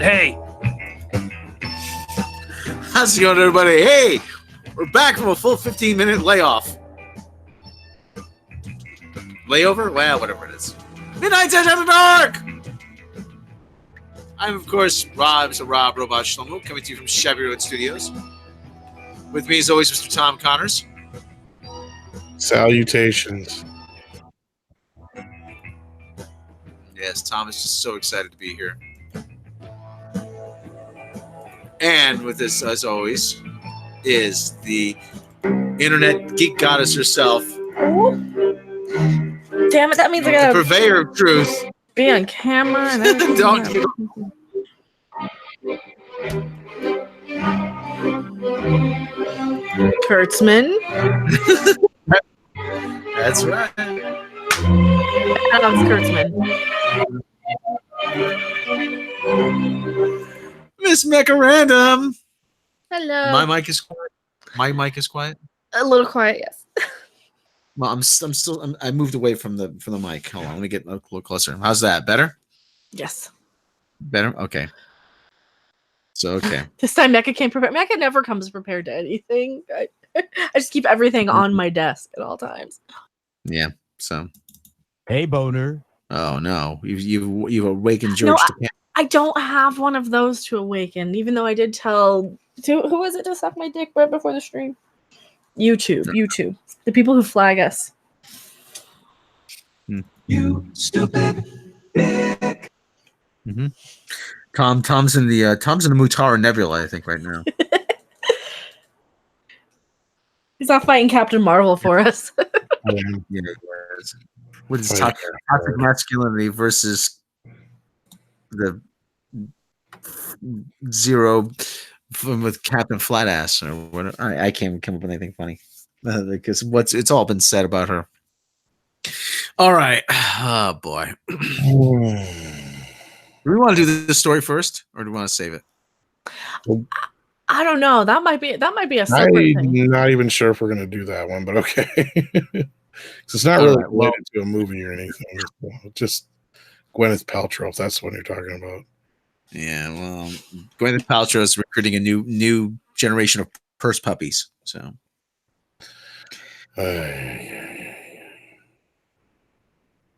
Hey! How's it going, everybody? Hey! We're back from a full 15-minute layoff. Layover? Well, whatever it is. Midnight's Edge After Dark! I'm, of course, Rob, Mr. Rob Robot Shlomo, coming to you from Shabby Road Studios. With me, as always, Mr. Tom Connors. Salutations. Yes, Tom is just so excited to be here. And with us, as always, is the internet geek goddess herself. Damn it, that means I gotta the purveyor of truth. Be on camera and everything. Don't Kurtzman. That's right. Alex Kurtzman. Miss Mecca Random. Hello. My mic is quiet. My mic is quiet. A little quiet, yes. Well, I moved away from the mic. Hold on, let me get a little closer. How's that? Better? Yes. Better? Okay. So okay. This time Mecca came prepared. Mecca never comes prepared to anything. I just keep everything on my desk at all times. Yeah. So. Hey, boner. Oh no! You've awakened George. I don't have one of those to awaken, even though I did tell who was it to suck my dick right before the stream? YouTube. The people who flag us. You stupid dick. Mm-hmm. Tom's in the Mutara Nebula, I think, right now. He's not fighting Captain Marvel for us. Yeah, what is toxic masculinity versus the Zero with Captain Flatass or whatever. I can't come up with anything funny because it's all been said about her. All right. Oh boy. Do we want to do this story first, or do we want to save it? I don't know. That might be a separate thing. I'm not even sure if we're going to do that one, but okay. It's not really related to a movie or anything. Just Gwyneth Paltrow, if that's what you're talking about. Yeah, well, Gwyneth Paltrow is recruiting a new generation of purse puppies. So,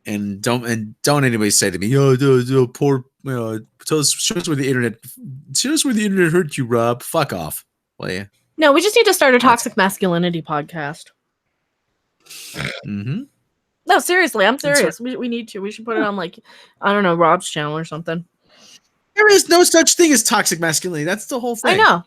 and don't anybody say to me, "Yo, poor." Show us where the internet hurt you, Rob. Fuck off, will you? No, we just need to start a toxic masculinity podcast. Mm-hmm. No, seriously, I'm serious. We need to. We should put it on, like, I don't know, Rob's channel or something. There is no such thing as toxic masculinity. That's the whole thing. I know.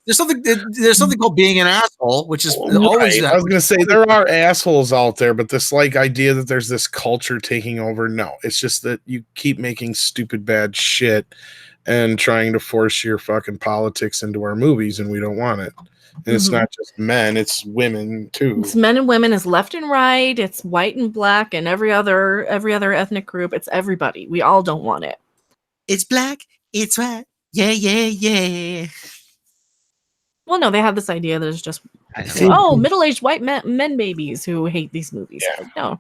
There's something called being an asshole, which is always. I was going to say there are assholes out there, but this idea that there's this culture taking over. No, it's just that you keep making stupid bad shit and trying to force your fucking politics into our movies, and we don't want it. And it's not just men; it's women too. It's men and women. It's left and right. It's white and black, and every other ethnic group. It's everybody. We all don't want it. It's black. It's white. Yeah. Well, no, they have this idea that it's just middle-aged white men babies who hate these movies. Yeah.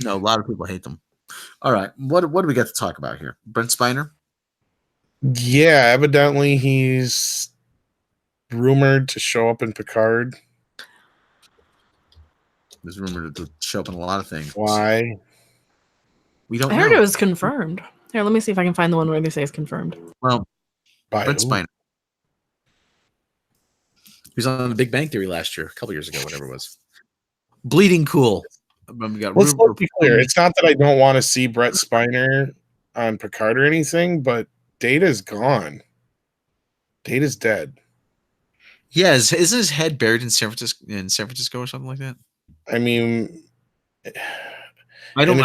No, a lot of people hate them. All right, what do we got to talk about here? Brent Spiner? Yeah, evidently he's rumored to show up in Picard. There's rumored to show up in a lot of things. Why? We don't know. I heard it was confirmed. Here, let me see if I can find the one where they say it's confirmed. Well, Brent Spiner. He was on the Big Bang Theory last year, a couple years ago, whatever it was. Bleeding cool. Let's be clear. It's not that I don't want to see Brent Spiner on Picard or anything, but Data's gone. Data's dead. Yeah, isn't his head buried in San Francisco or something like that? I mean, I'm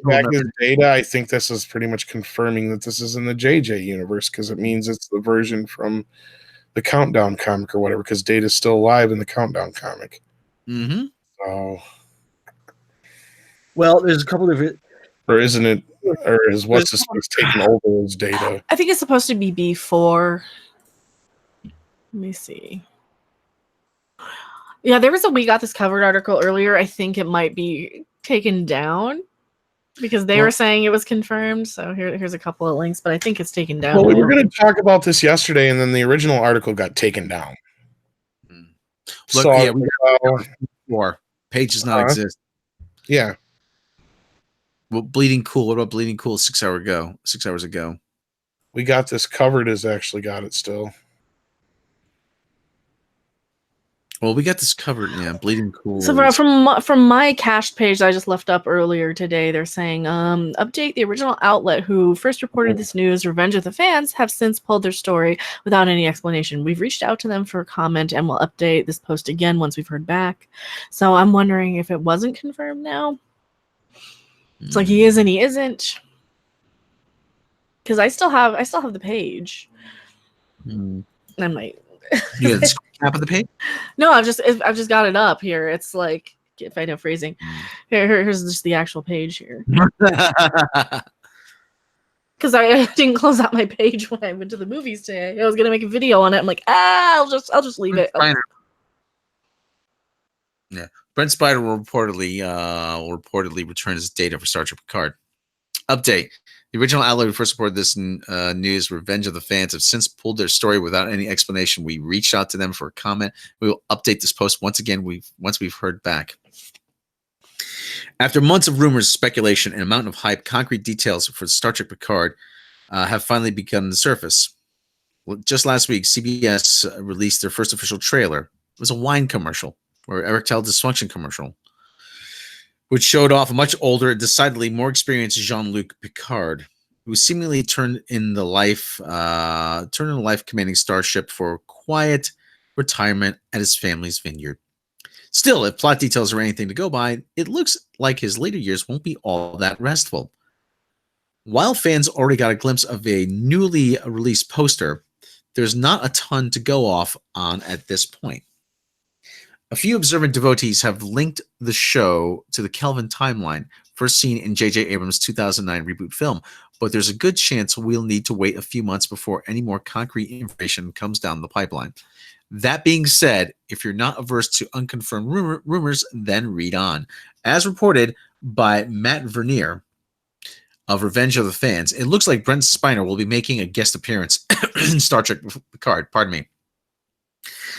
back as Data. I think this is pretty much confirming that this is in the JJ universe because it means it's the version from the Countdown comic or whatever, because Data's still alive in the Countdown comic. Mm-hmm. So, well, there's a couple of it, or isn't it? Or is what's this taking over as Data? I think it's supposed to be before. Let me see. Yeah, we got this covered article earlier. I think it might be taken down. because they were saying it was confirmed. So here's a couple of links, but I think it's taken down. Well, we were going to talk about this yesterday, and then the original article got taken down. Look, So, yeah, we got 4 pages not exist. Yeah. Well, Bleeding Cool. What about Bleeding Cool? 6 hours ago. We got this covered. Has actually got it still. Well, we got this covered. Yeah, Bleeding Cool. So from my cached page that I just left up earlier today, they're saying update: the original outlet who first reported this news, Revenge of the Fans, have since pulled their story without any explanation. We've reached out to them for a comment and we'll update this post again once we've heard back. So I'm wondering if it wasn't confirmed now. It's like he is and he isn't. Because I still have the page. I might. You got the screen cap of the page? No, I've just got it up here. It's like, if I know phrasing. Here's just the actual page here. Because I didn't close out my page when I went to the movies today. I was gonna make a video on it. I'm like, I'll just leave it. Yeah, Brent Spiner will reportedly return his data for Star Trek Picard. Update: the original outlet who first reported this news, Revenge of the Fans, have since pulled their story without any explanation. We reached out to them for a comment. We will update this post once we've heard back. After months of rumors, speculation, and a mountain of hype, concrete details for Star Trek Picard have finally begun to surface. Well, just last week, CBS released their first official trailer. It was a wine commercial, or erectile dysfunction commercial, which showed off a much older, decidedly more experienced Jean-Luc Picard, who seemingly turned in the life commanding starship for quiet retirement at his family's vineyard. Still, if plot details are anything to go by, it looks like his later years won't be all that restful. While fans already got a glimpse of a newly released poster, there's not a ton to go off on at this point. A few observant devotees have linked the show to the Kelvin timeline, first seen in J.J. Abrams' 2009 reboot film, but there's a good chance we'll need to wait a few months before any more concrete information comes down the pipeline. That being said, if you're not averse to unconfirmed rumors, then read on. As reported by Matt Vernier of Revenge of the Fans, it looks like Brent Spiner will be making a guest appearance in Star Trek Picard. Pardon me.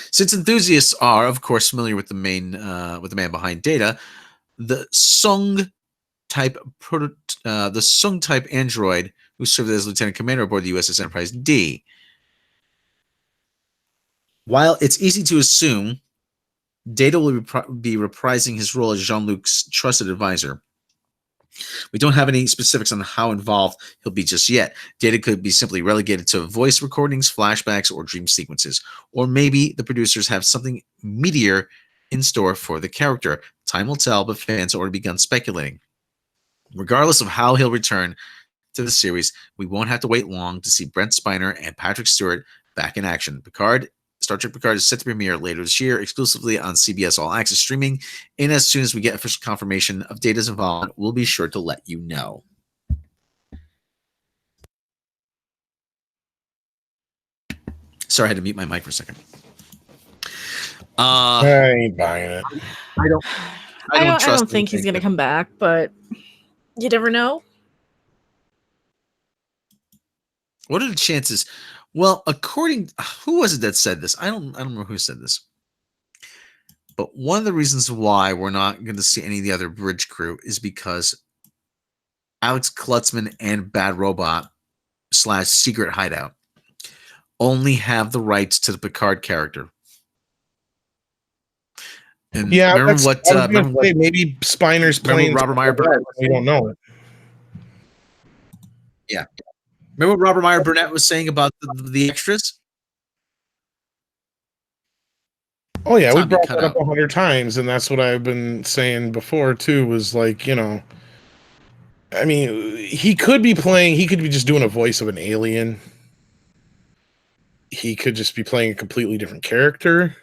Since enthusiasts are, of course, familiar with the man behind Data, the Sung type android who served as lieutenant commander aboard the USS Enterprise D. While it's easy to assume Data will be reprising his role as Jean-Luc's trusted advisor, we don't have any specifics on how involved he'll be just yet. Data could be simply relegated to voice recordings, flashbacks, or dream sequences. Or maybe the producers have something meatier in store for the character. Time will tell, but fans have already begun speculating. Regardless of how he'll return to the series, we won't have to wait long to see Brent Spiner and Patrick Stewart back in action. Star Trek Picard is set to premiere later this year, exclusively on CBS All Access streaming. And as soon as we get official confirmation of Data's involvement, we'll be sure to let you know. Sorry, I had to mute my mic for a second. I ain't buying it. I don't think he's going to come back, but you never know. What are the chances? Well, who was it that said this? I don't remember who said this. But one of the reasons why we're not going to see any of the other bridge crew is because Alex Klutzman and Bad Robot / Secret Hideout only have the rights to the Picard character. And yeah, remember what maybe Spiner's playing Robert Meyer Burnett. We don't know it. Yeah. Remember what Robert Meyer Burnett was saying about the extras? Oh yeah, we brought that up 100 times, and that's what I've been saying before too. Was like, I mean, he could be just doing a voice of an alien. He could just be playing a completely different character.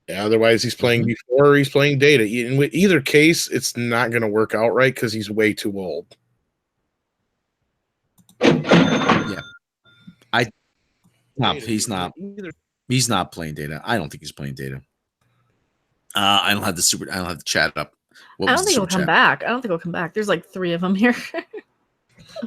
Yeah, otherwise, he's playing before, or he's playing Data. In either case, it's not going to work out right because he's way too old. Yeah, he's not. He's not playing Data. I don't think he's playing Data. I don't have the chat up. What I was don't the think he'll super come chat? back. I don't think he'll come back. There's like 3 of them here.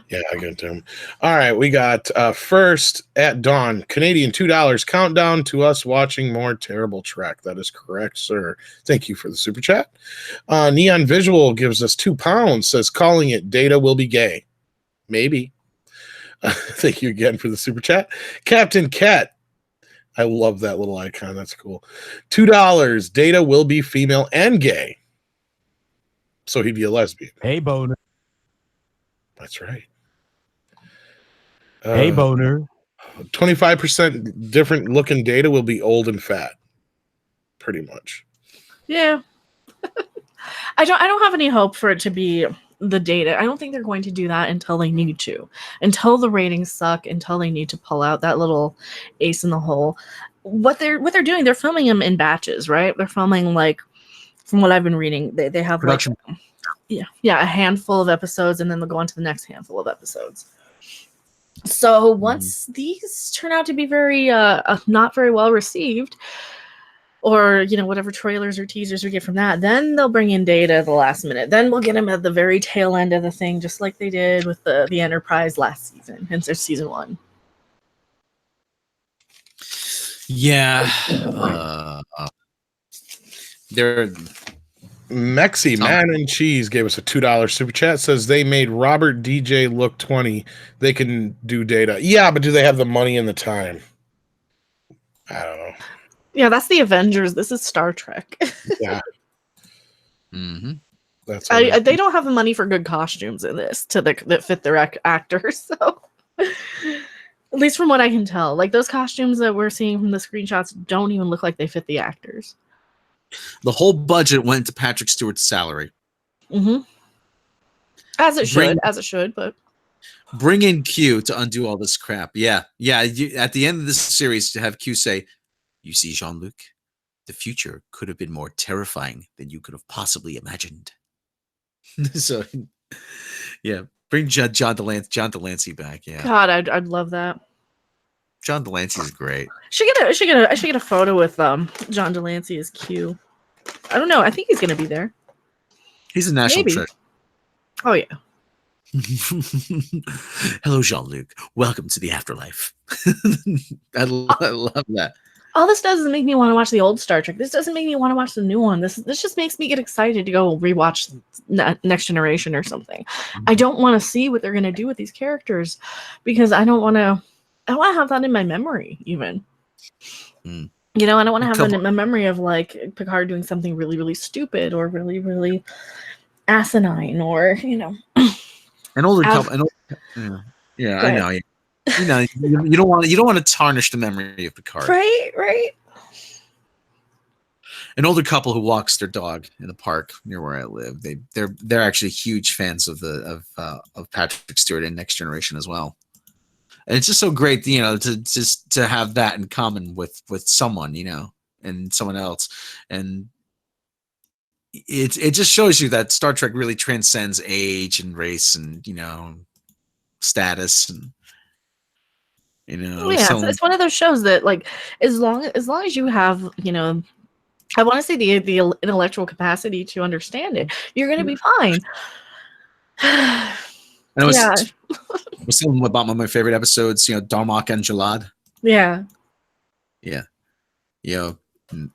Yeah, I get to him. All right, we got first at dawn, Canadian $2 countdown to us watching more terrible Trek. That is correct, sir. Thank you for the super chat. Neon Visual gives us £2. Says calling it Data will be gay. Maybe. Thank you again for the super chat. Captain Cat. I love that little icon. That's cool. $2. Data will be female and gay. So he'd be a lesbian. Hey, boner. That's right. Hey, boner. 25% different looking Data will be old and fat. Pretty much. Yeah. I don't have any hope for it to be the Data. I don't think they're going to do that until they need to. Until the ratings suck, until they need to pull out that little ace in the hole. What they're doing, they're filming them in batches, right? They're filming, like, from what I've been reading, they have Production. like a handful of episodes, and then they'll go on to the next handful of episodes. So once these turn out to be very not very well received, or whatever trailers or teasers we get from that, then they'll bring in Data at the last minute. Then we'll get him at the very tail end of the thing, just like they did with the Enterprise last season, hence their season 1. Yeah. They're Mexi Man and Cheese gave us a $2 super chat. Says they made Robert DJ look 20. They can do Data. Yeah, but do they have the money and the time? I don't know. Yeah, that's the Avengers. This is Star Trek. Yeah, mm-hmm. that's they don't have the money for good costumes in this that fit their actors. So, at least from what I can tell, like those costumes that we're seeing from the screenshots don't even look like they fit the actors. The whole budget went to Patrick Stewart's salary. Mm-hmm. As it should, but bring in Q to undo all this crap. Yeah. At the end of this series, to have Q say, "You see, Jean-Luc, the future could have been more terrifying than you could have possibly imagined." So, yeah, bring John Delancey back. Yeah, God, I'd love that. John Delancey is great. I should get a photo with John Delancey as Q. I don't know. I think he's gonna be there. He's a national Maybe. treasure. Oh yeah. Hello, Jean-Luc. Welcome to the afterlife. I love that. All this does is make me want to watch the old Star Trek. This doesn't make me want to watch the new one. This just makes me get excited to go rewatch Next Generation or something. I don't want to see what they're going to do with these characters because I don't want to have that in my memory even. I don't want to have that in my memory of like Picard doing something really, really stupid or really, really asinine or, An older couple. Yeah, I know. You don't want to tarnish the memory of Picard. Right. An older couple who walks their dog in the park near where I live. They're actually huge fans of Patrick Stewart in Next Generation as well. And it's just so great, to have that in common with someone, and someone else. And it just shows you that Star Trek really transcends age and race and status and it's one of those shows that like as long as you have I want to say the intellectual capacity to understand it, you're going to be fine. I was telling about one of my favorite episodes, Darmok and Jalad. Yeah.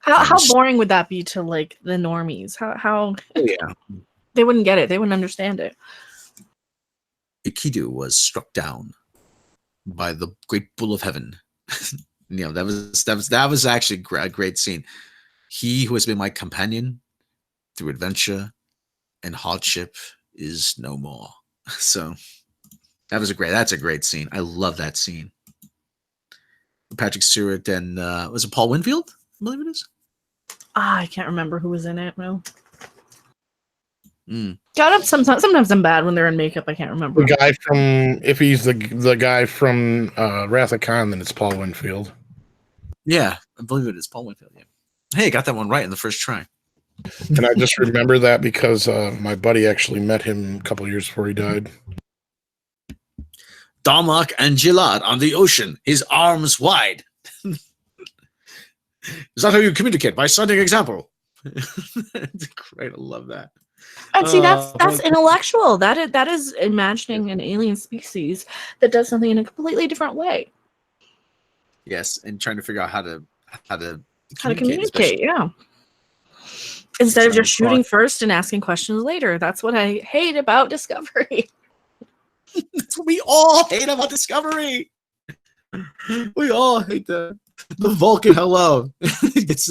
How boring would that be to like the normies? How they wouldn't get it. They wouldn't understand it. Ikidu was struck down by the great bull of heaven. That was actually a great scene. He who has been my companion through adventure and hardship is no more. So that's a great scene. I love that scene. Patrick Stewart and was it Paul Winfield? I believe it is. I can't remember who was in it. No. God, sometimes I'm bad when they're in makeup. I can't remember. The guy if he's the guy from Wrath of Khan, then it's Paul Winfield. Yeah, I believe it is Paul Winfield. Yeah. Hey, I got that one right in the first try. And I just remember that because my buddy actually met him a couple years before he died. Darmok and Jalad on the ocean, his arms wide. Is that how you communicate? By setting example. It's great. I love that. And see, that's but- intellectual. That is imagining an alien species that does something in a completely different way. yes, and trying to figure out how to How to especially- communicate, yeah. Instead of trying just to shooting first and asking questions later. That's what I hate about Discovery. That's what we all hate about Discovery. We all hate the Vulcan hello. It's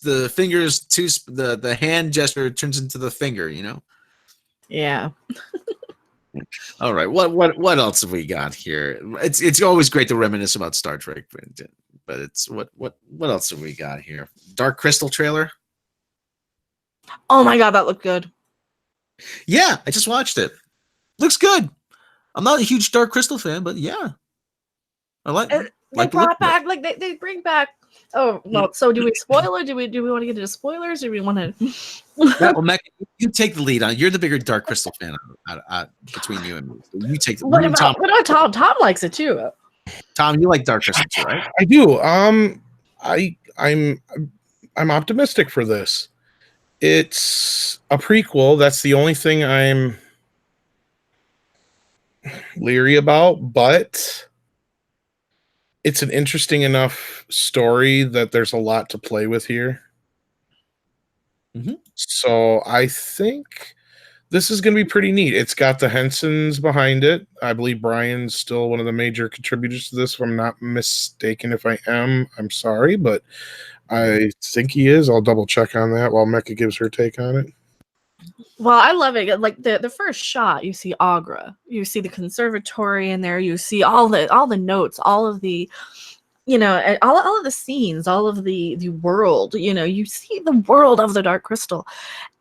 the fingers the hand gesture turns into the finger, you know. Yeah. All right, what else have we got here? It's always great to reminisce about Star Trek, but it's what else have we got here? Dark Crystal trailer. Oh my god, that looked good. Yeah, I just watched it. Looks good. I'm not a huge Dark Crystal fan, but yeah, I like. They like the brought look of it. back like they bring back. Oh well, so do we spoil it? Do we want to get into spoilers? Or do we want to? Well, Mac, you take the lead on. You're the bigger Dark Crystal fan between you and me. So you take the. What you and about Tom? Tom likes it too. Tom, you like Dark Crystal too, right? I do. I'm optimistic for this. It's a prequel. That's the only thing I'm leery about, but it's an interesting enough story that there's a lot to play with here. Mhm. So I think this is going to be pretty neat. It's got the Hensons behind it. I believe Brian's still one of the major contributors to this, if I'm not mistaken. If I am, I'm sorry, but I think he is. I'll double check on that while Mecca gives her take on it. Well, I love it. Like the first shot, you see Agra, you see the conservatory in there, you see all the notes, all of the, all of the scenes, all of the world. You see the world of the Dark Crystal,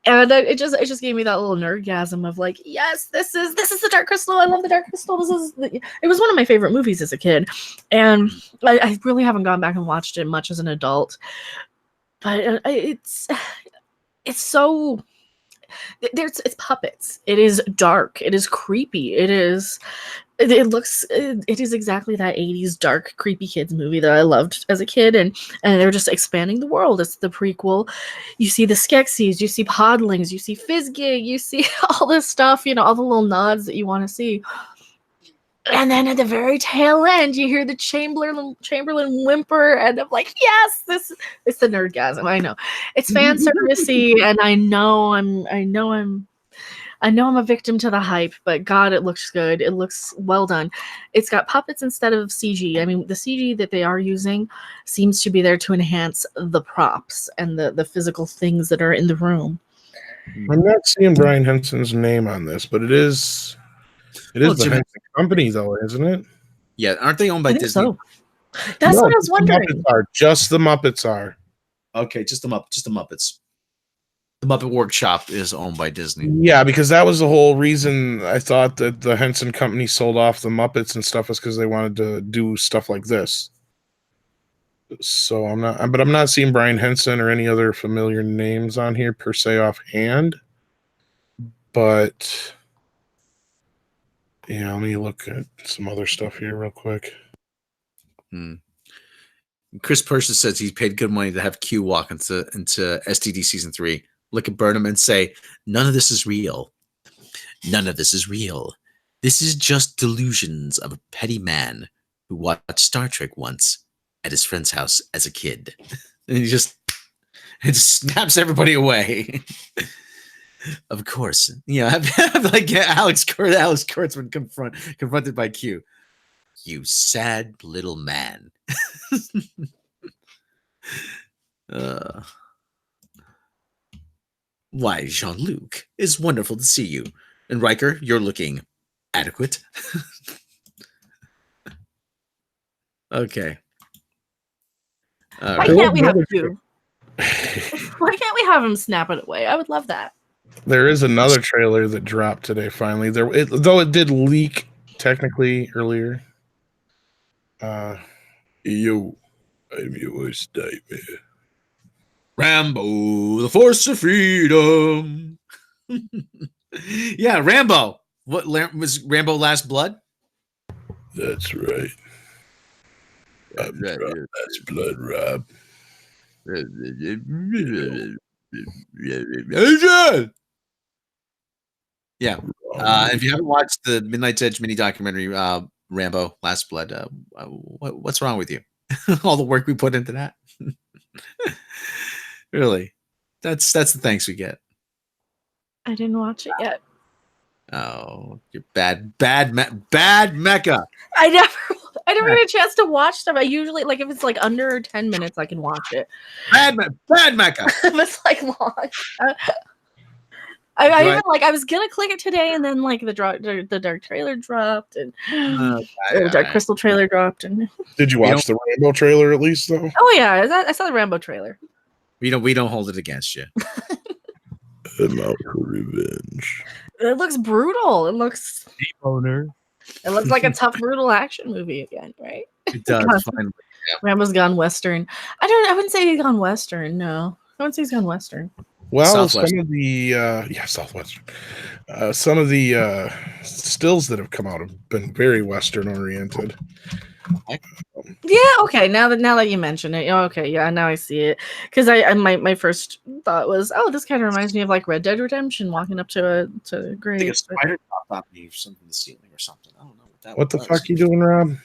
and it just gave me that little nerdgasm of like, yes, this is the Dark Crystal. I love the Dark Crystal. It was one of my favorite movies as a kid, and I really haven't gone back and watched it much as an adult, but it's so. It's puppets. It is dark. It is creepy. It is exactly that 80s dark creepy kids movie that I loved as a kid, and they're just expanding the world. It's the prequel. You see the Skeksis, you see Podlings, you see Fizzgig, you see all this stuff, all the little nods that you want to see. And then at the very tail end, you hear the Chamberlain whimper, and I'm like, yes, it's the nerdgasm. I know it's fan servicey, and I know I'm a victim to the hype, but God, it looks good. It looks well done. It's got puppets instead of CG. I mean, the CG that they are using seems to be there to enhance the props and the physical things that are in the room. I'm not seeing Brian Henson's name on this, but it is the Jimmy- Henson company, though, isn't it? Yeah, aren't they owned by I think Disney? so. That's what I was wondering. Just the Muppets are. Okay, just the Muppets. The Muppet Workshop is owned by Disney. Yeah, because that was the whole reason I thought that the Henson company sold off the Muppets and stuff, was because they wanted to do stuff like this. So I'm not seeing Brian Henson or any other familiar names on here per se offhand. But yeah, let me look at some other stuff here real quick. Chris Persis says he paid good money to have Q walk into STD season 3, look at Burnham and say, "None of this is real. None of this is real. This is just delusions of a petty man who watched Star Trek once at his friend's house as a kid." And he just snaps everybody away. Of course, have like Alex Kurtzman confronted by Q. "You sad little man." Why, Jean-Luc, it's wonderful to see you. And Riker, you're looking adequate. Okay. All Why right. can't we have Q? Why can't we have him snap it away? I would love that. There is another trailer that dropped today. Finally, though it did leak technically earlier. Yo, I'm your worst nightmare. Rambo, the Force of Freedom. Yeah, Rambo. What was Rambo Last Blood? That's right. That's blood, Rob. Yeah. If you haven't watched the Midnight's Edge mini documentary, Rambo: Last Blood, what's wrong with you? All the work we put into that. Really, that's the thanks we get. I didn't watch it yet. Oh, you're bad Mecca. I never get a chance to watch them. I usually like if it's like under 10 minutes, I can watch it. Bad Mecca. If it's like long. I even like I was gonna click it today, and then like the dark trailer dropped, and the Dark Crystal trailer dropped, and Did you watch the Rambo trailer at least though? oh yeah, I saw the Rambo trailer. We don't hold it against you. I'm out for revenge. It looks brutal. It looks Boner. like a tough, brutal action movie again, right? It does. Finally. Rambo's gone western. I wouldn't say he's gone western. No, I wouldn't say he's gone western. Well, Southwestern. some of the Southwestern. Some of the stills that have come out have been very Western oriented. Yeah. Okay. Now that you mention it, okay. Yeah. Now I see it. Because my first thought was, oh, this kind of reminds me of like Red Dead Redemption, walking up to a grave. I think a spider dropped off me from the ceiling or something. I don't know what that. What the was. fuck you doing, Rob?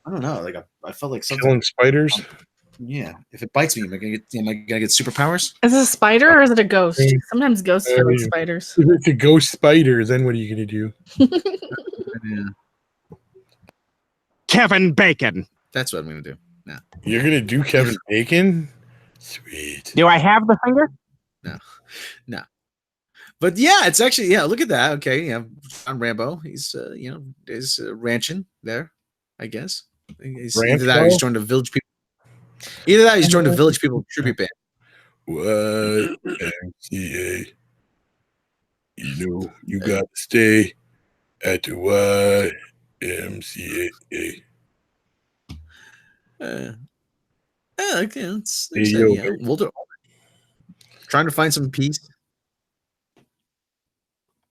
I don't know. Like I felt like something. Killing spiders? Yeah. If it bites me, am I gonna get superpowers? Is it a spider or is it a ghost? Sometimes ghosts feel like spiders. If it's a ghost spider, then what are you gonna do? Yeah. Kevin Bacon. That's what I'm gonna do. Yeah. You're gonna do Kevin Bacon? Sweet. Do I have the finger? No. But yeah, it's actually look at that. Okay, yeah, John Rambo. He's is ranching there, I guess. Either that or he's joined a Village People. Either that or he's joined a Village People tribute band. What MCA? You know you gotta stay at the YMCA. Okay, Walter trying to find some peace.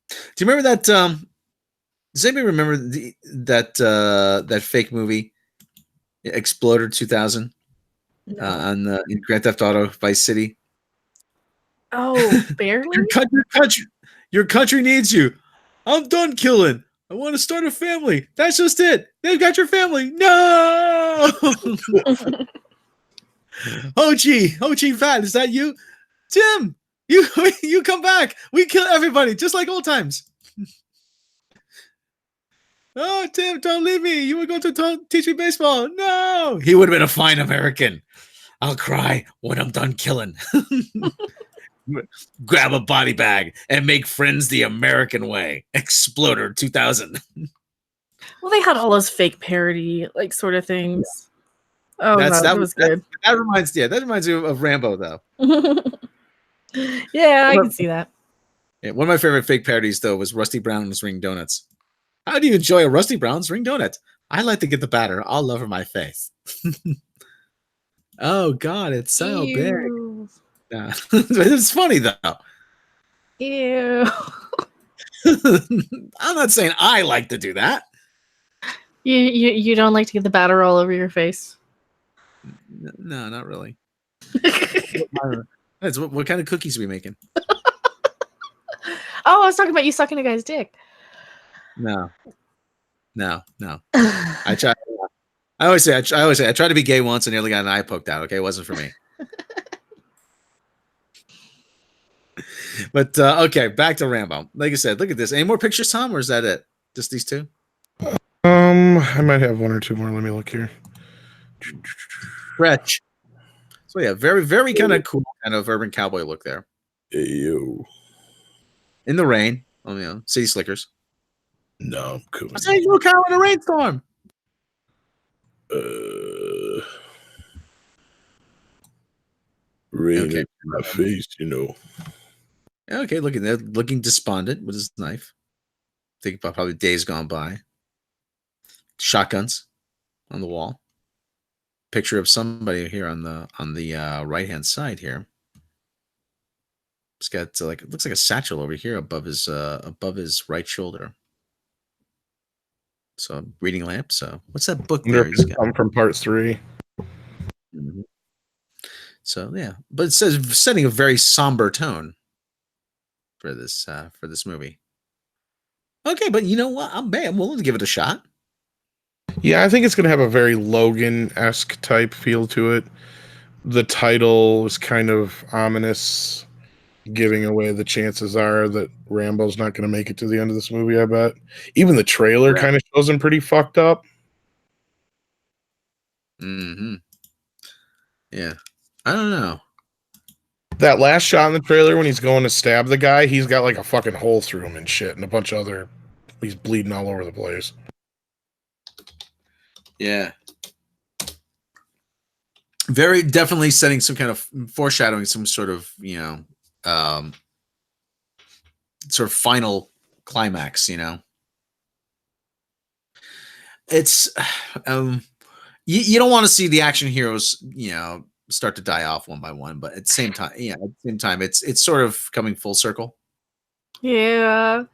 Do you remember that? Does anybody remember that fake movie, Exploder 2000, in Grand Theft Auto Vice City? Oh, barely. Your country needs you. I'm done killing. I want to start a family. That's just it. They've got your family. No. Ho Chi Fat, is that you? Tim, you come back. We kill everybody just like old times. Oh, Tim, don't leave me. You were going to teach me baseball. No. He would have been a fine American. I'll cry when I'm done killing. Grab a body bag and make friends the American way. Exploder 2000. Well, they had all those fake parody like sort of things. Oh, that was good. That reminds me of Rambo though. Yeah, I can see that. Yeah, one of my favorite fake parodies though was Rusty Brown's Ring Donuts. How do you enjoy a Rusty Brown's Ring Donut? I like to get the batter all over my face. Oh God, it's so big. Yeah. It's funny though. Ew. I'm not saying I like to do that. You don't like to get the batter all over your face? No, not really. What kind of cookies are we making? Oh, I was talking about you sucking a guy's dick. No. I try. I always say I tried to be gay once and nearly got an eye poked out. Okay, it wasn't for me. But okay, back to Rambo. Like I said, look at this. Any more pictures, Tom, or is that it? Just these two? I might have one or two more. Let me look here. Stretch. So yeah, very, very kind of cool kind of urban cowboy look there. Hey, yo. In the rain. Oh, city slickers. No, I'm cool. I say you a cow in a rainstorm. Rain in my face, Okay, looking despondent with his knife. Think about probably days gone by. Shotguns on the wall. Picture of somebody here on the right hand side here. It's got it looks like a satchel over here above his right shoulder. So reading lamp. So what's that book Wonder there? if He's it's got. come from part 3. Mhm. So yeah, but it says setting a very somber tone for this movie. Okay, but you know what? I'm willing to give it a shot. Yeah, I think it's going to have a very Logan-esque type feel to it. The title is kind of ominous, giving away the chances are that Rambo's not going to make it to the end of this movie, I bet. Even the trailer kind of shows him pretty fucked up. Mm-hmm. Yeah. I don't know. That last shot in the trailer when he's going to stab the guy, he's got like a fucking hole through him and shit, and a bunch of other... He's bleeding all over the place. Yeah. Very definitely setting some kind of foreshadowing, some sort of, sort of final climax, It's, you don't want to see the action heroes, start to die off one by one, but at the same time, it's sort of coming full circle. Yeah,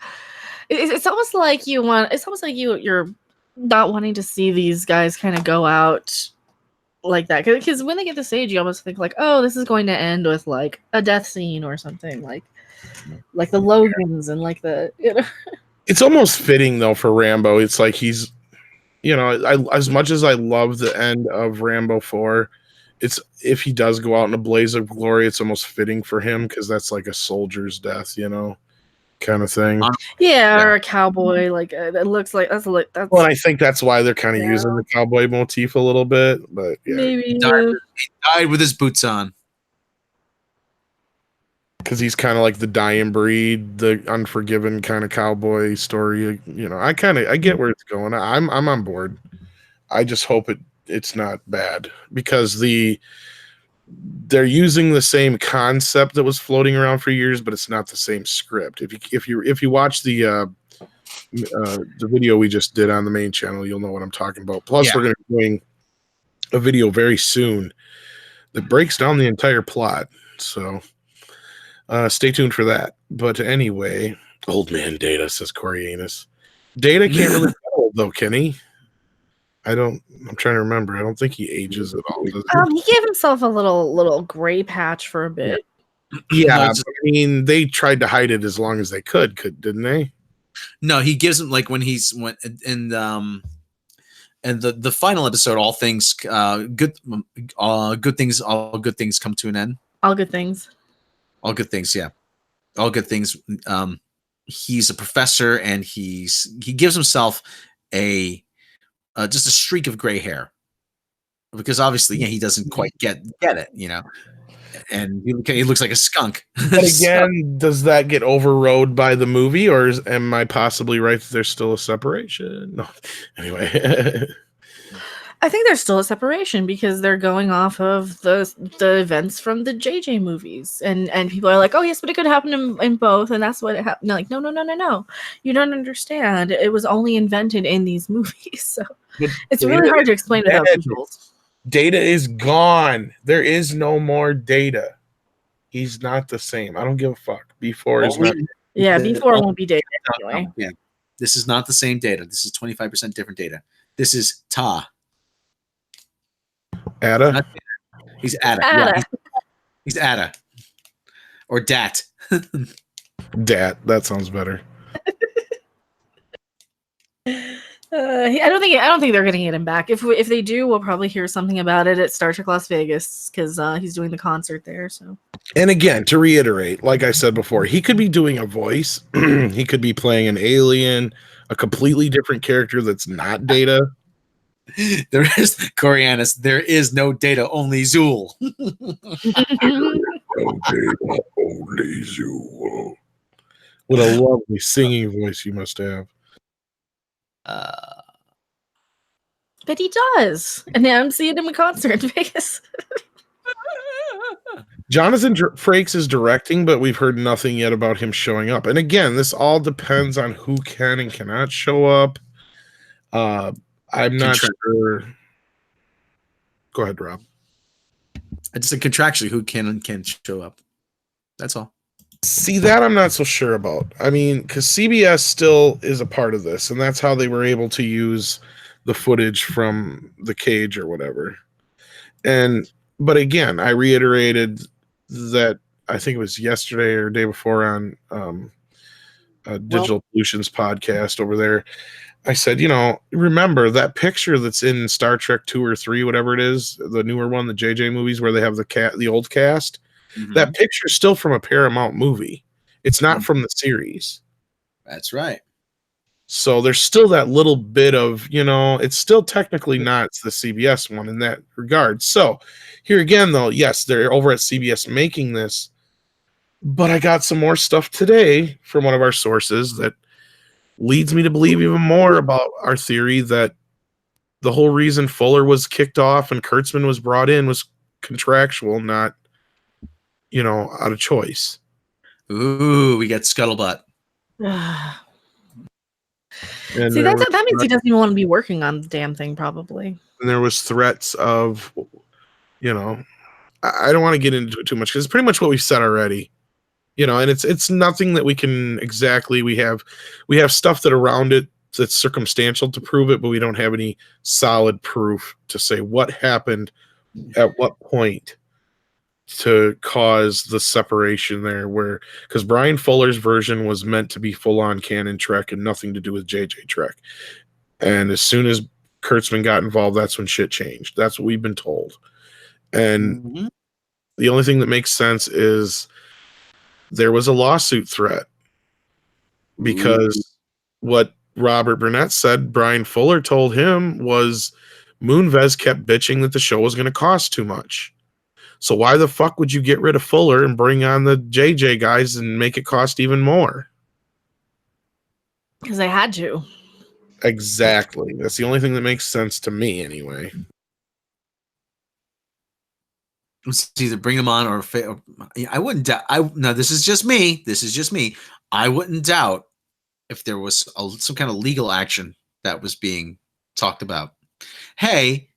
it's almost like you want. It's almost like you're not wanting to see these guys kind of go out like that, because when they get this age, you almost think like, oh, this is going to end with like a death scene or something, like the Logans and like the It's almost fitting though for Rambo. It's like he's, as much as I love the end of Rambo 4, it's if he does go out in a blaze of glory, it's almost fitting for him because that's like a soldier's death, kind of thing. Yeah, or a cowboy. Like it looks like that's. Well, and I think that's why they're kind of using the cowboy motif a little bit. But yeah, maybe he died with his boots on. Because he's kind of like the dying breed, the unforgiven kind of cowboy story. I get where it's going. I'm on board. I just hope it's not bad because they're using the same concept that was floating around for years, but it's not the same script. If you watch the video we just did on the main channel, you'll know what I'm talking about. Plus, we're going to be doing a video very soon that breaks down the entire plot. So stay tuned for that. But anyway, old man Data, says Corey Anus. Data can't really get old though, Kenny. I'm trying to remember. I don't think he ages at all. Does he? He gave himself a little gray patch for a bit. Yeah, I mean, they tried to hide it as long as they could, didn't they? No, he gives him like when and the final episode, all things good things, all good things come to an end. All good things. All good things, yeah. All good things. He's a professor, and he gives himself just a streak of gray hair, because obviously, he doesn't quite get it, and he looks like a skunk. But again, does that get overrode by the movie, or am I possibly right that there's still a separation? No. Anyway. I think there's still a separation because they're going off of the events from the JJ movies, and people are like, oh yes, but it could happen in both, and that's what it happened. Like, no, you don't understand. It was only invented in these movies, so it's really hard to explain without visuals. Data is gone. There is no more Data. He's not the same. I don't give a fuck. B4 is not. Yeah, B4 won't be Data anyway. Yeah, this is not the same Data. This is 25% different Data. This is Ta. Ada? He's Ada. Yeah, he's Ada. Or Dat. Dat. That sounds better. I don't think they're gonna get him back. If they do, we'll probably hear something about it at Star Trek Las Vegas because he's doing the concert there. So. And again, to reiterate, like I said before, he could be doing a voice. He could be playing an alien, a completely different character that's not Data. There is Corianis. There is no Data, only Zool. No Data, only Zool. What a lovely singing voice you must have. But he does, and now I'm seeing him in concert in Vegas. Jonathan Frakes is directing, but we've heard nothing yet about him showing up. And again, this all depends on who can and cannot show up. I'm not sure. Go ahead, Rob. I just said contractually who can and can't show up. That's all. See, that I'm not so sure about. I mean, because CBS still is a part of this, and that's how they were able to use the footage from the cage or whatever. But again, I reiterated that I think it was yesterday or day before on Digital Pollution's podcast over there. I said, remember that picture that's in Star Trek 2 or 3, whatever it is, the newer one, the JJ movies where they have the old cast. Mhm. That picture is still from a Paramount movie. It's not from the series. That's right. So there's still that little bit of, it's still technically not the CBS one in that regard. So here again, though, yes, they're over at CBS making this. But I got some more stuff today from one of our sources that leads me to believe even more about our theory that the whole reason Fuller was kicked off and Kurtzman was brought in was contractual, not, out of choice. Ooh, we got scuttlebutt. And See, that means he doesn't even want to be working on the damn thing, probably. And there was threats of, I don't want to get into it too much because it's pretty much what we've said already. And it's nothing that we can exactly. We have stuff that around it that's circumstantial to prove it, but we don't have any solid proof to say what happened at what point to cause the separation there. Because Brian Fuller's version was meant to be full on canon Trek and nothing to do with JJ Trek. And as soon as Kurtzman got involved, that's when shit changed. That's what we've been told. And the only thing that makes sense is there was a lawsuit threat because what Robert Burnett said Brian Fuller told him was Moonves kept bitching that the show was going to cost too much. So why the fuck would you get rid of Fuller and bring on the JJ guys and make it cost even more? Because they had to. Exactly. That's the only thing that makes sense to me anyway. It's either bring them on or I wouldn't doubt. No, this is just me. I wouldn't doubt if there was some kind of legal action that was being talked about. Hey,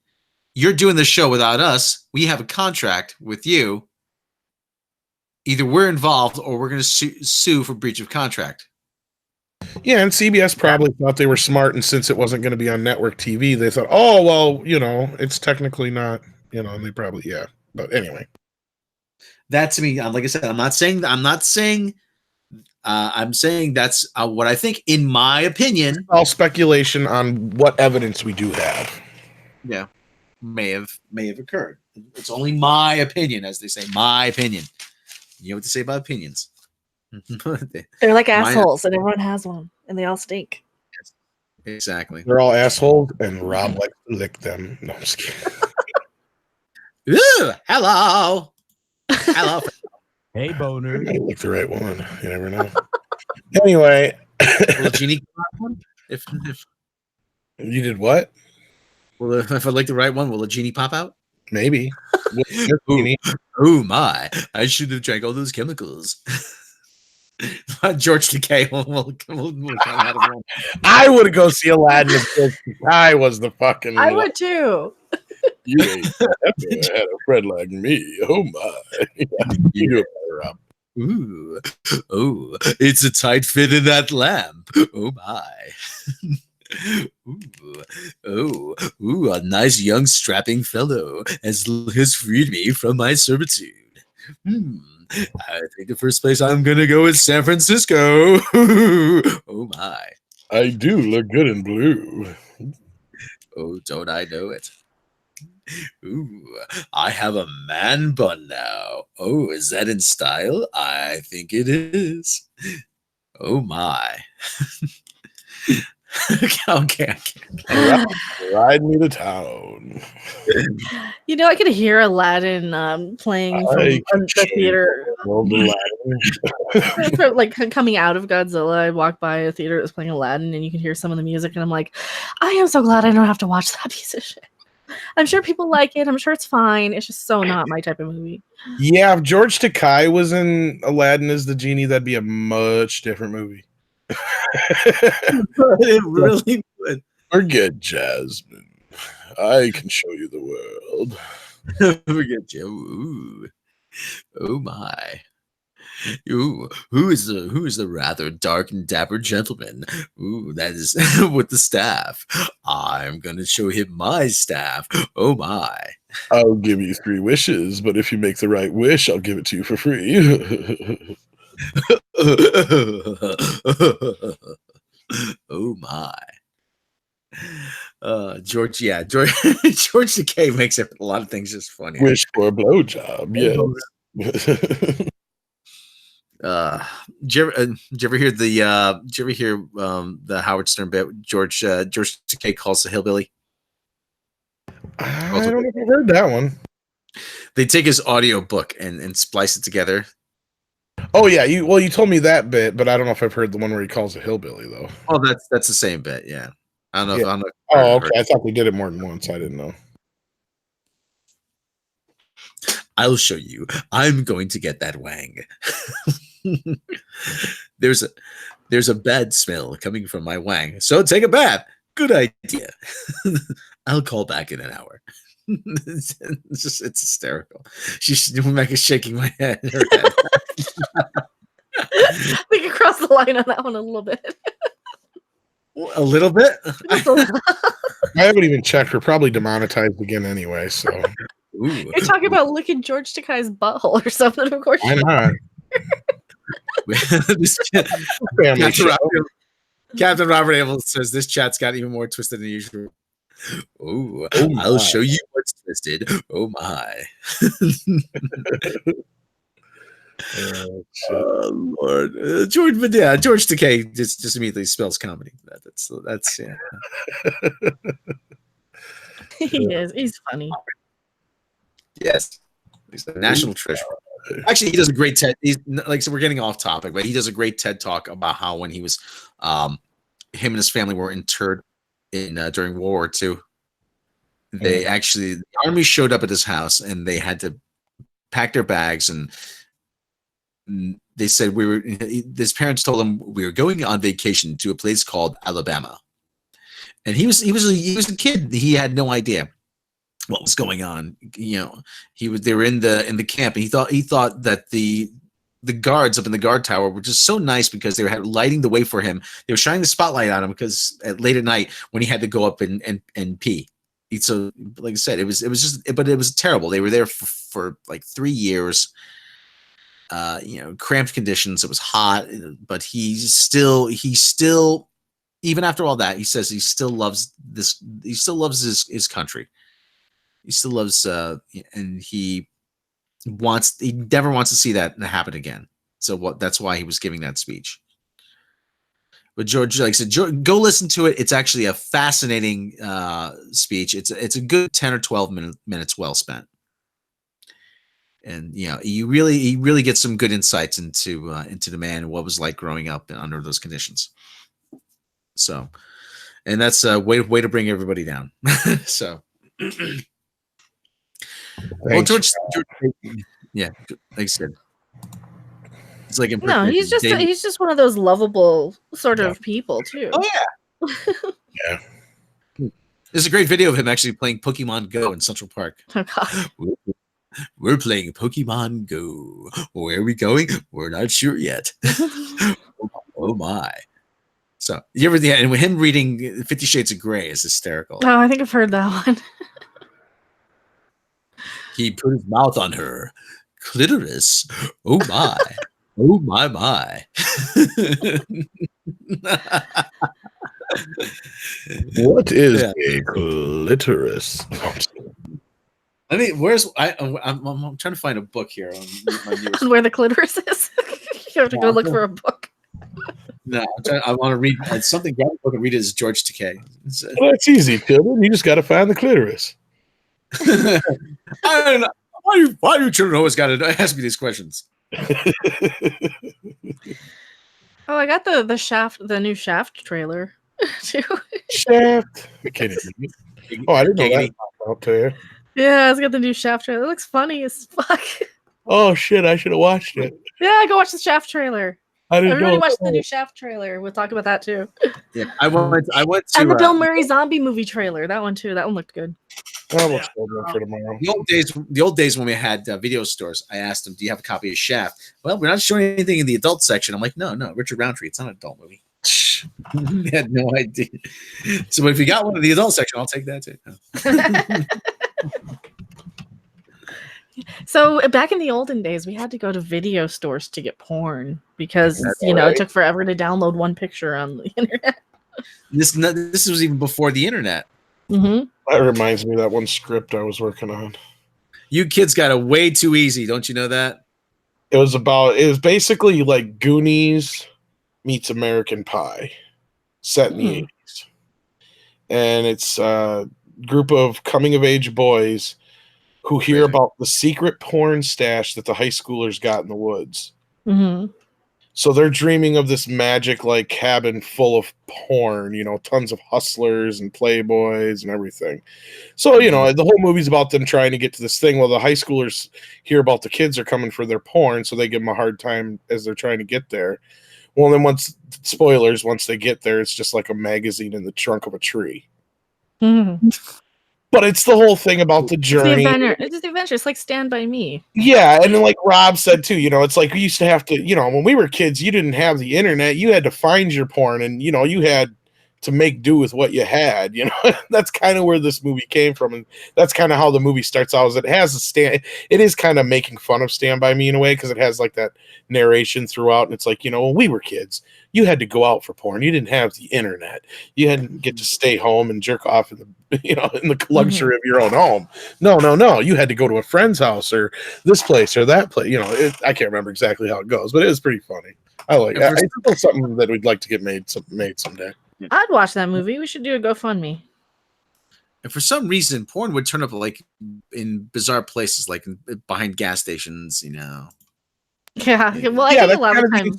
you're doing the show without us. We have a contract with you. Either we're involved or we're going to sue for breach of contract. Yeah, and CBS probably thought they were smart, and since it wasn't going to be on network TV, they thought, oh, well, it's technically not, and they probably, yeah. But anyway. That to me, like I said, I'm saying that's what I think, in my opinion. All speculation on what evidence we do have. Yeah, may have occurred. It's only my opinion, as they say. My opinion. You know what to say about opinions. They're like assholes, and everyone has one, and they all stink. Yes, exactly. They're all assholes, and Rob likes to lick them. No, I'm just kidding. Ooh, hello. Hey, boner. I lick the right one. You never know. Anyway. Will Genie if you did what? Well, if I lick the right one, will a genie pop out? Maybe. Oh my! I should have drank all those chemicals. George Takei will come out of one. I would go see Aladdin if George Takei was the fucking. I would too. You ain't never had a friend like me. Oh my! You do it better, Rob. Ooh, oh! It's a tight fit in that lamp. Oh my! Ooh! A nice young strapping fellow has freed me from my servitude. I think the first place I'm gonna go is San Francisco. Oh my! I do look good in blue. Oh, don't I know it? Ooh, I have a man bun now. Oh, is that in style? I think it is. Oh my. Okay. Ride me to town. I could hear Aladdin playing from the theater. Like coming out of Godzilla, I walked by a theater that was playing Aladdin, and you can hear some of the music, and I'm like, I am so glad I don't have to watch that piece of shit. I'm sure people like it. I'm sure it's fine. It's just so not my type of movie. Yeah, if George Takei was in Aladdin as the genie, that'd be a much different movie. It really would. Forget Jasmine. I can show you the world. Forget you. Ooh. Oh my. Ooh, who is the rather dark and dapper gentleman? Ooh, that is with the staff. I'm gonna show him my staff. Oh my. I'll give you 3 wishes, but if you make the right wish, I'll give it to you for free. Oh my. George George Takei makes a lot of things just funny. Wish for a blowjob, yes. Did you ever hear the Howard Stern bit? George Takei calls the hillbilly. I don't know if I've heard that one. They take his audio book and splice it together. Oh yeah, you told me that bit, but I don't know if I've heard the one where he calls a hillbilly though. Oh, that's the same bit. Yeah, I don't know. Yeah. If I'm not. Oh, okay. I thought they did it more than once. I didn't know. I'll show you. I'm going to get that wang. There's a bad smell coming from my wang, so take a bath. Good idea. I'll call back in an hour. It's hysterical. She's shaking my head. Her head. We can cross the line on that one a little bit. A little bit. I haven't even checked. We're probably demonetized again anyway. So you're talking about licking George Takei's butthole or something. Of course, why not? Captain Robert Abel says this chat's got even more twisted than usual. Oh, I'll show you what's twisted. Oh my. Oh Lord, George Takei just immediately spells comedy. That's yeah. He is. He's funny. Yes, he's a national treasure. Actually, he does a great TED. He's like, so we're getting off topic, but he does a great TED talk about how when he was, him and his family were interred in during World War II. They actually, the army showed up at his house and they had to pack their bags, and they said his parents told him we were going on vacation to a place called Alabama, and he was a kid. He had no idea what was going on. You know, they were in the camp, and he thought that the guards up in the guard tower were just so nice because they were lighting the way for him. They were shining the spotlight on him because late at night when he had to go up and pee. So, like I said, it was terrible. They were there for like 3 years. Cramped conditions. It was hot, but he still, even after all that, he says he still loves this. He still loves his country. He still loves, and he never wants to see that happen again. So that's why he was giving that speech. But George, like I said, go listen to it. It's actually a fascinating speech. It's a good 10 or 12 minutes well spent. And he really gets some good insights into the man and what it was like growing up under those conditions. So, and that's a way to bring everybody down. So, well, George, yeah, like I said, it's like he's just one of those lovable sort of people too. Oh yeah, yeah. There's a great video of him actually playing Pokemon Go in Central Park. Oh God. We're playing Pokemon Go. Where are we going? We're not sure yet. Oh my. So and with him reading 50 Shades of Grey is hysterical. Oh, I think I've heard that one. He put his mouth on her clitoris. Oh my. Oh my. What is a clitoris? I mean, I'm trying to find a book here on where the clitoris is. You have to go look for a book. No, I want to read something. Grab a book and read it as George Takei. Well, that's easy, children. You just got to find the clitoris. I don't know. Why do children always got to ask me these questions? Oh, I got the new Shaft trailer too. Shaft. Oh, I didn't know that out there. Yeah, it's got the new Shaft trailer. It looks funny as fuck. Oh shit! I should have watched it. Yeah, go watch the Shaft trailer. Everybody watch the new Shaft trailer. We'll talk about that too. Yeah, I went to and the Bill Murray zombie movie trailer. That one too. That one looked good. Oh, we'll schedule it for tomorrow. The old days when we had video stores, I asked them, "Do you have a copy of Shaft?" Well, we're not showing anything in the adult section. I'm like, no, Richard Roundtree, it's not an adult movie. They had no idea. So if you got one in the adult section, I'll take that too. So back in the olden days, we had to go to video stores to get porn because it took forever to download one picture on the internet. This was even before the internet. Mm-hmm. That reminds me of that one script I was working on. You kids got it way too easy, don't you know that? It was basically like Goonies meets American Pie, set in the 80s. And it's a group of coming-of-age boys who hear about the secret porn stash that the high schoolers got in the woods. Mm-hmm. So they're dreaming of this magic like cabin full of porn, tons of hustlers and playboys and everything. So, the whole movie's about them trying to get to this thing. Well, the high schoolers hear about the kids are coming for their porn, so they give them a hard time as they're trying to get there. Well, then once they get there, it's just like a magazine in the trunk of a tree. Mm-hmm. But it's the whole thing about the journey. It's the adventure. It's like Stand By Me. Yeah, and then like Rob said too, it's like we used to have to, when we were kids, you didn't have the internet. You had to find your porn, and you had to make do with what you had. That's kind of where this movie came from, and that's kind of how the movie starts out. Is it has it is kind of making fun of Stand By Me in a way, because it has like that narration throughout, and it's like, when we were kids, you had to go out for porn. You didn't have the internet. You didn't get to stay home and jerk off in the in the luxury of your own home. No. You had to go to a friend's house or this place or that place. I can't remember exactly how it goes, but it was pretty funny. I like it. I think it's something that we'd like to get made someday. I'd watch that movie. We should do a GoFundMe. And for some reason, porn would turn up like in bizarre places, like behind gas stations, Yeah. Well, I think a lot of the time.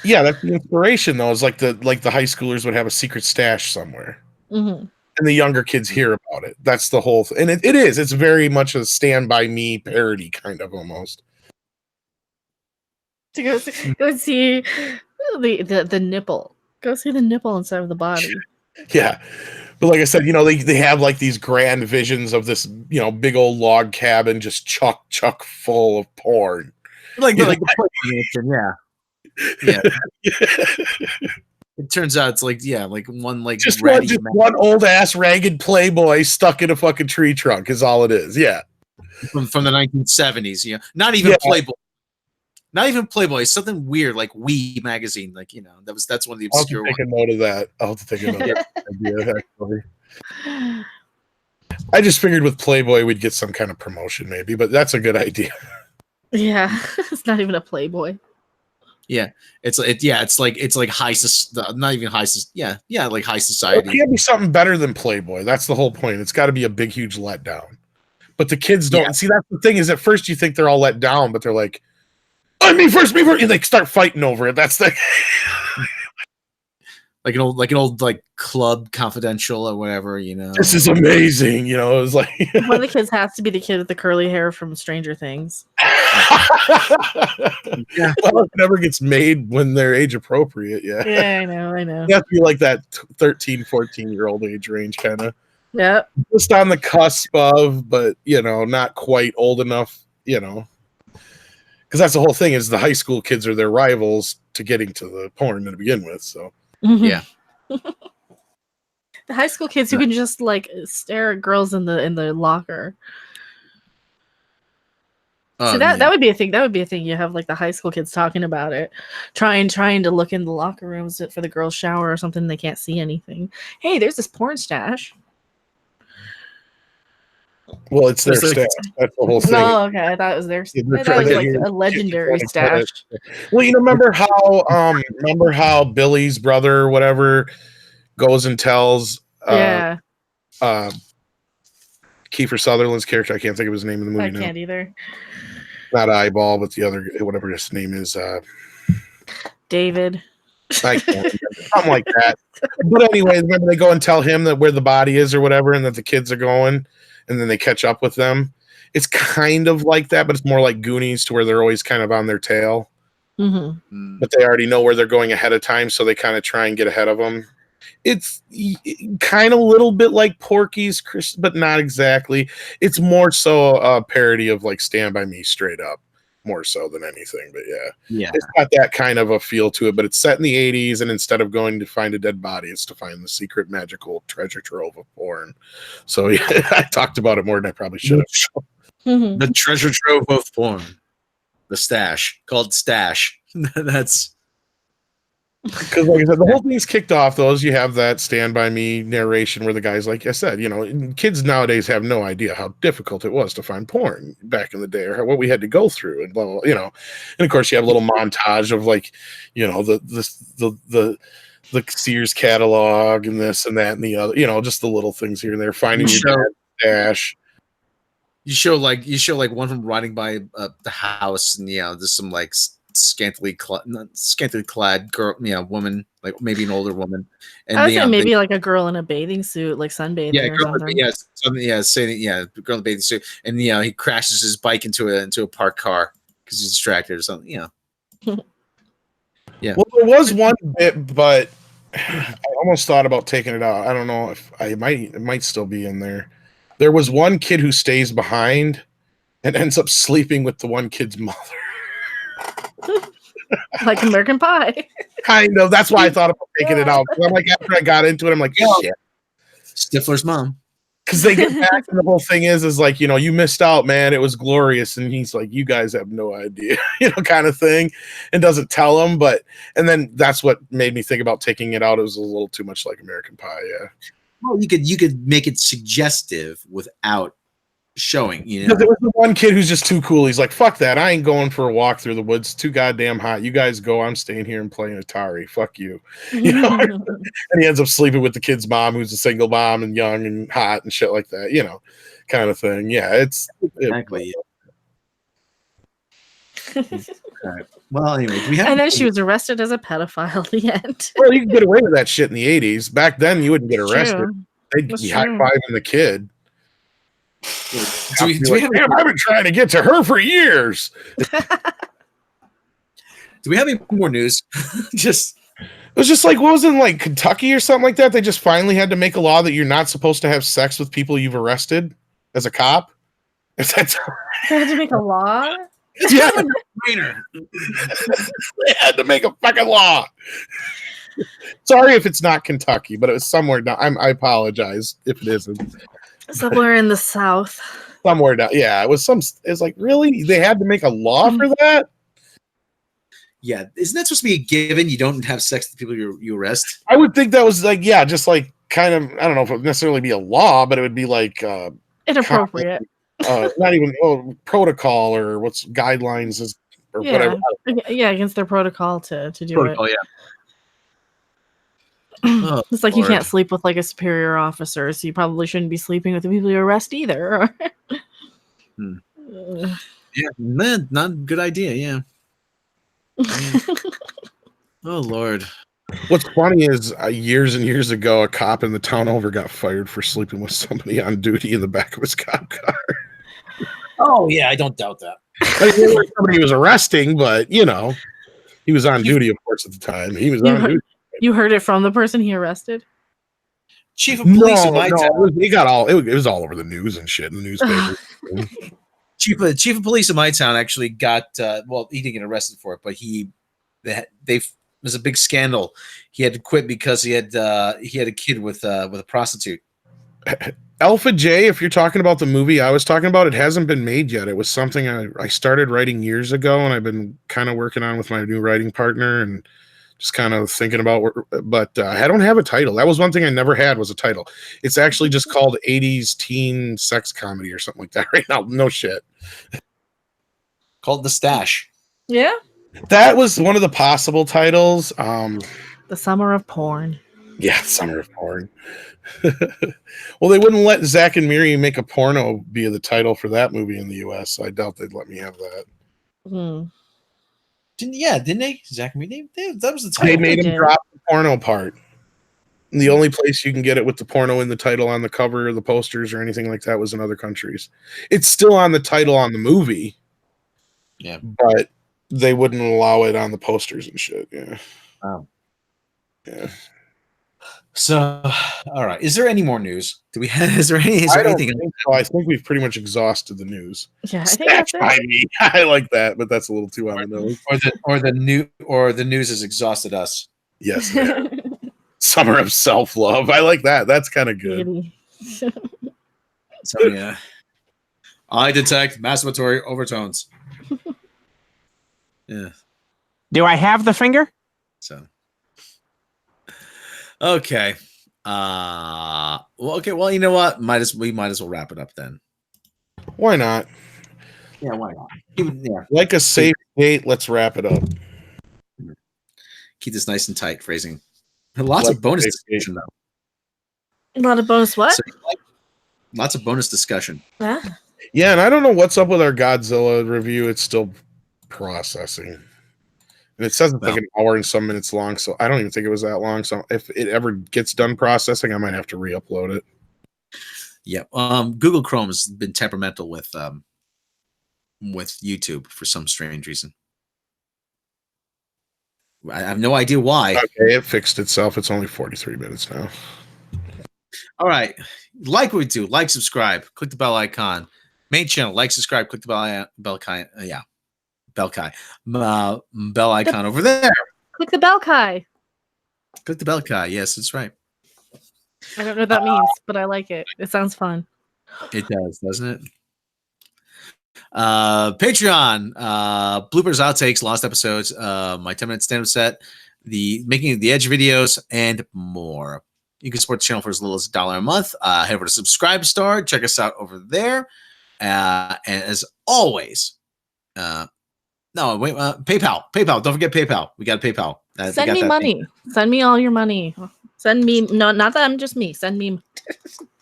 Yeah, that's the inspiration though. Is like the high schoolers would have a secret stash somewhere, and the younger kids hear about it. That's the whole thing, and it is. It's very much a Stand By Me parody, kind of almost. To go see the nipple. Go see the nipple inside of the body. Yeah. But like I said, they have like these grand visions of this, big old log cabin just chock full of porn. Like the yeah. It turns out it's like one just one old ass ragged playboy stuck in a fucking tree trunk is all it is. Yeah. From the 1970s, not even Playboy. Not even Playboy, something weird like Wii magazine, that's one of the obscure ones. I'll take a note of that. I'll have to take a note of that idea, actually. I just figured with Playboy we'd get some kind of promotion maybe, but that's a good idea. Yeah, it's not even a Playboy. Yeah, it's like high, not even high, like high society. It can't be something better than Playboy. That's the whole point. It's got to be a big, huge letdown. But the kids don't see. That's the thing. Is at first you think they're all let down, but they're like, me first, and they start fighting over it. That's the like an old Club Confidential or whatever. This is amazing. It was like one of the kids has to be the kid with the curly hair from Stranger Things. Yeah. Well, it never gets made when they're age appropriate. Yeah. Yeah, I know. You have to be like that 13, 14-year-old age range, kind of. Yeah. Just on the cusp of, but not quite old enough. Because that's the whole thing. Is the high school kids are their rivals to getting to the porn to begin with. So yeah. The high school kids who can just stare at girls in the locker. So that would be a thing. That would be a thing. You have the high school kids talking about it, trying to look in the locker rooms for the girls' shower or something. They can't see anything. Hey, there's this porn stash. Well, it's their stash. That's the whole thing. Oh, okay. I thought it was their stash. That was a legendary stash. Well, remember how Billy's brother or whatever goes and tells Kiefer Sutherland's character. I can't think of his name in the movie now. I can't either. Not Eyeball, but the other, whatever his name is. David. I can't remember. Something like that. But anyway, remember they go and tell him that where the body is or whatever, and that the kids are going, and then they catch up with them. It's kind of like that, but it's more like Goonies, to where they're always kind of on their tail. Mm-hmm. But they already know where they're going ahead of time, so they kind of try and get ahead of them. It's kind of a little bit like Porky's, but not exactly. It's more so a parody of like Stand By Me straight up, more so than anything. But Yeah. it's got that kind of a feel to it, but it's set in the 80s, and instead of going to find a dead body, it's to find the secret magical treasure trove of porn. So yeah, I talked about it more than I probably should have. The treasure trove of porn. The stash. Called Stash. That's... Because, like I said, the whole thing's kicked off. Those you have that Stand By Me narration where the guy's like I said, kids nowadays have no idea how difficult it was to find porn back in the day, or what we had to go through, and blah, blah, blah, And of course, you have a little montage of like, the Sears catalog and this and that and the other, just the little things here and there. Finding your dad's stash. You show like one from riding by the house, and there's some like scantily clad girl, woman, like maybe an older woman, and I would say maybe like a girl in a bathing suit, like sunbathing or something. Girl in a bathing suit, and he crashes his bike into a parked car because he's distracted or something. Yeah. Well, there was one bit, but I almost thought about taking it out. I don't know if it might still be in there. There was one kid who stays behind and ends up sleeping with the one kid's mother. Like American Pie. Kind of. That's why I thought about taking it out. I'm like, after I got into it, I'm like, shit. Stifler's mom. Because they get back, and the whole thing is like, you missed out, man. It was glorious. And he's like, you guys have no idea, kind of thing, and doesn't tell them. And then that's what made me think about taking it out. It was a little too much like American Pie. Yeah. Well, you could make it suggestive without showing, Because there was the one kid who's just too cool. He's like, fuck that. I ain't going for a walk through the woods. Too goddamn hot. You guys go. I'm staying here and playing Atari. Fuck you. And he ends up sleeping with the kid's mom, who's a single mom and young and hot and shit like that, kind of thing. Yeah, it's exactly. Right. Well, anyway, and then she was arrested as a pedophile at the end. Well, you can get away with that shit in the 80s. Back then, you wouldn't get arrested. They'd be high-fiving the kid. I've been trying to get to her for years. Do we have any more news? It was just like, what was it, like Kentucky or something like that? They just finally had to make a law that you're not supposed to have sex with people you've arrested as a cop. They had to make a law? Yeah. They had to make a fucking law. Sorry if it's not Kentucky, but it was somewhere down. I apologize if it isn't. Somewhere in the South. Somewhere down. Yeah, it was like, really? They had to make a law for that? Yeah. Isn't that supposed to be a given? You don't have sex with people you arrest? I would think that was like, just like kind of, I don't know if it would necessarily be a law, but it would be like inappropriate. Not even protocol or what's guidelines is or whatever. Yeah, against their protocol to do protocol, it. Yeah. Oh, it's like Lord. You can't sleep with like a superior officer, so you probably shouldn't be sleeping with the people you arrest either. Yeah, man, not a good idea. Yeah. Oh Lord. What's funny is years and years ago, a cop in the town over got fired for sleeping with somebody on duty in the back of his cop car. Oh yeah, I don't doubt that. Like, somebody was arresting, but he was on duty, of course, at the time. He was on duty. You heard it from the person he arrested? Chief of police in my town. It was all over the news and shit in the newspaper. Chief of police in my town actually got he didn't get arrested for it, but there was a big scandal. He had to quit because he had a kid with a prostitute. Alpha J, if you're talking about the movie I was talking about, it hasn't been made yet. It was something I started writing years ago, and I've been kind of working on with my new writing partner and just kind of thinking about, but I don't have a title. That was one thing I never had, was a title. It's actually just called 80s teen sex comedy or something like that right now. No shit. Called The Stash. Yeah. That was one of the possible titles. The Summer of Porn. Yeah, Summer of Porn. Well, they wouldn't let Zach and Miri make a porno be the title for that movie in the US, so I doubt they'd let me have that. Didn't they? Zach and Miri, that was the title. They made him drop the porno part. And the only place you can get it with the porno in the title on the cover or the posters or anything like that was in other countries. It's still on the title on the movie. Yeah. But they wouldn't allow it on the posters and shit. Yeah. Wow. Yeah. So, all right. Is there any more news? Do we have? Is there I don't anything? think so. I think we've pretty much exhausted the news. Yeah, I think that's I it. mean, I like that, but that's a little too on the nose. Or the news has exhausted us. Yes, they have. Summer of self-love. I like that. That's kind of good. So yeah, I detect masturbatory overtones. Yeah. Do I have the finger? So. Okay. Well, okay. Well, you know what? We might as well wrap it up then. Why not? Yeah, why not? Yeah. Like a safe date, let's wrap it up. Keep this nice and tight phrasing. Lots Like of bonus a safe discussion though. A lot of bonus what? So, lots of bonus discussion. Huh? Yeah, and I don't know what's up with our Godzilla review. It's still processing. And it says it's like an hour and some minutes long, so I don't even think it was that long. So if it ever gets done processing, I might have to re-upload it. Yeah. Google Chrome has been temperamental with YouTube for some strange reason. I have no idea why. Okay, it fixed itself. It's only 43 minutes now. All right. Like what we do. Like, subscribe. Click the bell icon. Main channel. Like, subscribe. Click the bell icon. Yeah. Bell icon over there. Click the bell, Kai. Click the bell icon. Yes, that's right. I don't know what that means, but I like it. It sounds fun. It does, doesn't it? Patreon, bloopers, outtakes, lost episodes, my 10-minute stand-up set, the making of the Edge videos, and more. You can support the channel for as little as $1 a month. Head over to Subscribe Star. Check us out over there. And as always, PayPal. Don't forget PayPal. We got PayPal. Send me money. Send me all your money. Send me. No, not that I'm just me. Send me.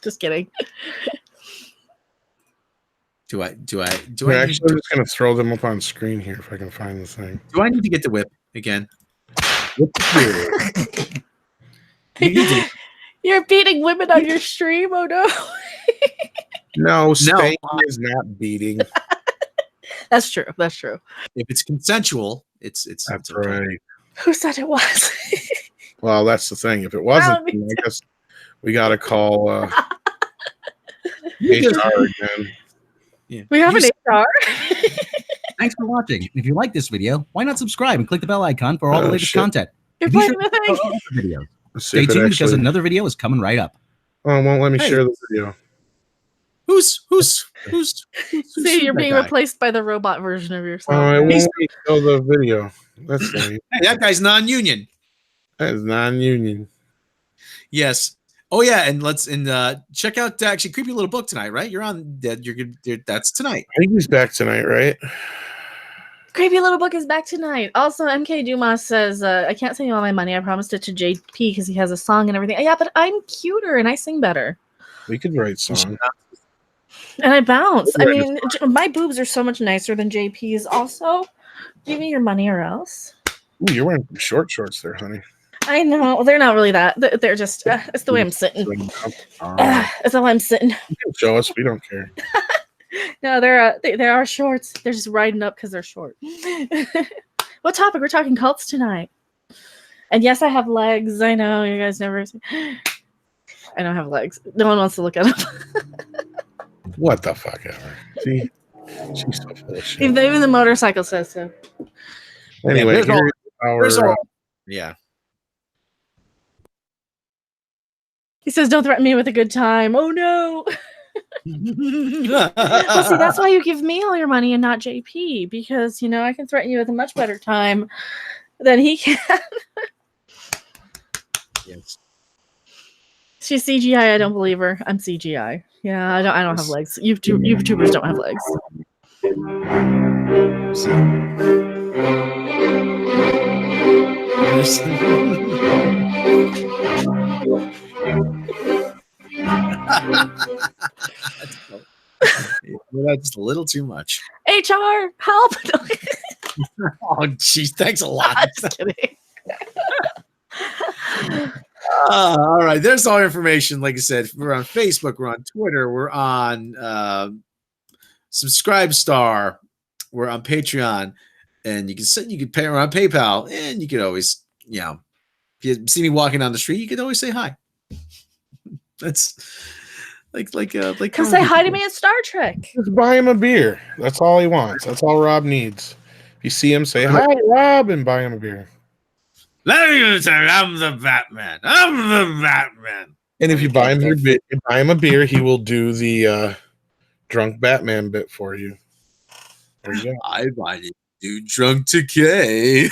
Just kidding. We're actually just gonna throw them up on screen here if I can find the thing. Do I need to get the whip again? You're beating women on your stream. Oh no. No, Spain is not beating. That's true. That's true. If it's consensual, it's that's okay. right. Who said it was? Well, that's the thing. If it wasn't, then I guess we got to call HR again. Yeah. We have an HR. Thanks for watching. If you like this video, why not subscribe and click the bell icon for all the latest content? You're Be playing sure the to thing. follow other videos. See Stay tuned because another video is coming right up. Oh, it won't let me share the video. Who's See, you're being replaced by the robot version of yourself. Oh, it won't let me show the video. That's lame. Hey, that guy's non-union. That is non-union. Yes. Oh yeah, and check out actually Creepy Little Book tonight, right? You're on. You're good. That's tonight. I think he's back tonight, right? Creepy Little Book is back tonight. Also, MK Dumas says, I can't send you all my money. I promised it to JP because he has a song and everything. Yeah, but I'm cuter and I sing better. We could write songs. And I bounce. I mean, my boobs are so much nicer than JP's. Also, give me your money or else. Ooh, you're wearing some short shorts there, honey. I know. They're not really that. They're just, it's the way I'm sitting. It's the way I'm sitting. You can show us. We don't care. No, they are shorts. They're just riding up because they're short. What topic? We're talking cults tonight. And yes, I have legs. I know. You guys never see. I don't have legs. No one wants to look at them. What the fuck ever. See? She's so full of shit. Even the motorcycle says so. Anyway, yeah. He says, don't threaten me with a good time. Oh, no. Well, see, that's why you give me all your money and not JP. Because, I can threaten you with a much better time than he can. Yes. She's CGI. I don't believe her. I'm CGI. Yeah, I don't have legs. YouTubers don't have legs. That's a little too much. HR, help! Oh, geez, thanks a lot. Just kidding. All right, there's all information. Like I said, we're on Facebook, we're on Twitter, we're on Subscribe Star, we're on Patreon, and you can pay. We're on PayPal, and you could always, if you see me walking down the street, you could always say hi. That's like Come say hi to me in Star Trek. Just buy him a beer. That's all he wants. That's all Rob needs. If you see him, say hi, Rob, and buy him a beer. Let me say, I'm the Batman. I'm the Batman. And if you buy him a beer, he will do the drunk Batman bit for you. There you go. I might do drunk decay.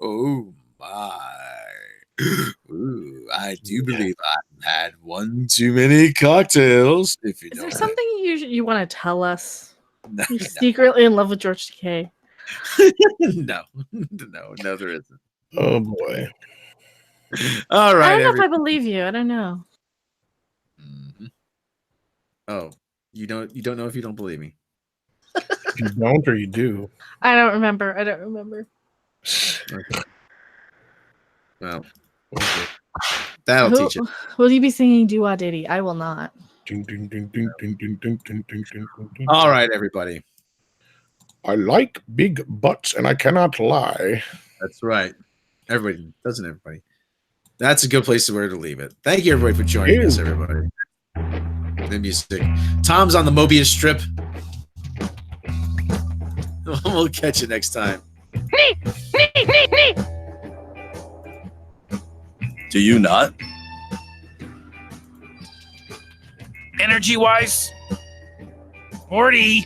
Oh my. Ooh, I do believe I've had one too many cocktails. If you Is know there what something you want to tell us? No, You're secretly in love with George Takei. no, there isn't. Oh boy. All right. I don't know if I believe you. I don't know. Mhm. Oh, you don't know if you don't believe me. You don't or you do? I don't remember. Okay. Well, that'll teach it. Will you be singing Doo Wah Diddy? I will not. All right, everybody. I like big butts and I cannot lie. That's right. Everybody, doesn't everybody? That's a good place where to leave it. Thank you, everybody, for joining us, everybody. The music. Tom's on the Mobius strip. We'll catch you next time. Do you not? Energy-wise? 40.